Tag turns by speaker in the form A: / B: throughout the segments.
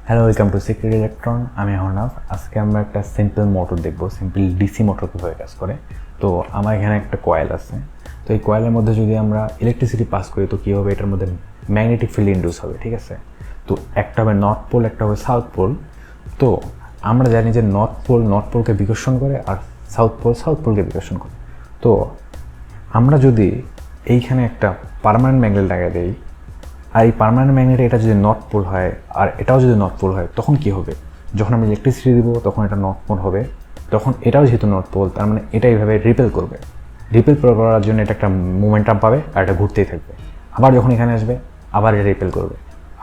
A: Hello, welcome to secret electron. আমি হরনাফ। আজকে আমরা একটা সিম্পল মোটর দেখব, সিম্পল ডিসি মোটর কীভাবে কাজ করে। তো আমার এখানে একটা কয়েল আছে। তো এই কয়েলের মধ্যে যদি আমরা ইলেকট্রিসিটি পাস করি তো কী হবে, এটার মধ্যে ম্যাগনেটিক ফিল্ড ইন্ডিউস হবে, ঠিক আছে। তো একটা হবে নর্থ পোল, একটা হবে সাউথ পোল। তো আমরা জানি যে নর্থ পোলকে বিকর্ষণ করে আর সাউথ পোলকে বিকর্ষণ করে। তো আমরা যদি এইখানে একটা পার্মানেন্ট ম্যাগনেট লাগিয়ে দিই, আর এই পার্মানেন্ট ম্যাগনেট এটা যদি নর্থ পোল হয় আর এটাও যদি নর্থ পোল হয়, তখন কি হবে? যখন আমি ইলেকট্রিসিটি দিব তখন এটা নর্থ পোল হবে, তখন এটাও যেহেতু নর্থ পোল, তার মানে এটা এইভাবে রিপেল করবে। রিপেল করার জন্য এটা একটা মোমেন্টাম পাবে আর এটা ঘুরতেই থাকবে। আবার যখন এখানে আসবে আবার এটা রিপেল করবে,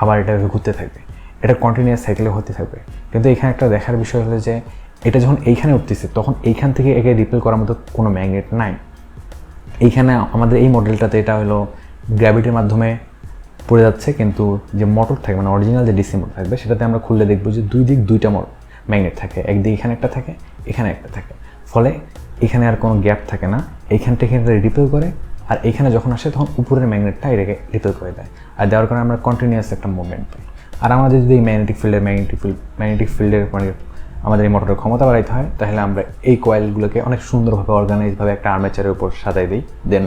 A: আবার এটা ঘুরতে থাকবে। এটা কন্টিনিউয়াস সাইকেলে হতে থাকবে। কিন্তু এখানে একটা দেখার বিষয় হলো যে এটা যখন এইখানে উঠতেছে তখন এইখান থেকে একে রিপেল করার মতো কোনো ম্যাগনেট নাই। এইখানে আমাদের এই মডেলটাতে এটা হলো গ্র্যাভিটির মাধ্যমে পড়ে যাচ্ছে, কিন্তু যে মোটর থাকে মানে অরিজিনাল যে ডিসি মোটর থাকবে সেটাতে আমরা খুললে দেখবো যে দুইটা ম্যাগনেট থাকে, একদিকে এখানে একটা থাকে, এখানে একটা থাকে। ফলে এখানে আর কোনো গ্যাপ থাকে না, এইখান থেকে রিপেল করে আর এখানে যখন আসে তখন উপরের ম্যাগনেটটা এটাকে রিপেল করে দেয়। আর দেওয়ার কারণে আমরা কন্টিনিউয়াস একটা মুভমেন্ট পাই। আর আমাদের যদি এই ম্যাগনেটিক ফিল্ডের মানে আমাদের এই মোটরের ক্ষমতা বাড়াইতে হয়, তাহলে আমরা এই কয়েলগুলোকে অনেক সুন্দরভাবে অর্গানাইজভাবে একটা আর্মেচারের উপর সাজাই দিই, দেন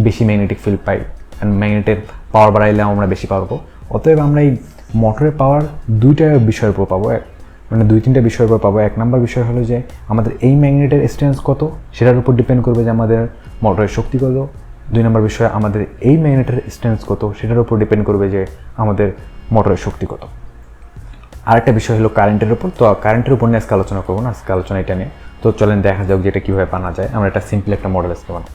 A: বেশি ম্যাগনেটিক ফিল্ড পাই। অ্যান্ড ম্যাগনেটের পাওয়ার বাড়াইলে আমরা বেশি পাবো। অতএব আমরা এই মোটরের পাওয়ার দুইটা বিষয়ের উপর পাবো, মানে দুই তিনটা বিষয়ের উপর পাবো। এক নম্বর বিষয় হলো যে আমাদের এই ম্যাগনেটের স্ট্রেংথ কত সেটার উপর ডিপেন্ড করবে যে আমাদের মোটরের শক্তি কত। দুই নম্বর বিষয় আমাদের এই ম্যাগনেটের স্ট্রেংথ কত সেটার উপর ডিপেন্ড করবে যে আমাদের মোটরের শক্তি কত। আরেকটা বিষয় হলো কারেন্টের উপর। তো কারেন্টের উপর নিয়ে আজকে আলোচনা করবো না, আজকে আলোচনা এটা নিয়ে। তো চলেন দেখা যাক যে এটা কীভাবে বানা যায়। আমরা একটা সিম্পল একটা মডেল আজকে বানাবো।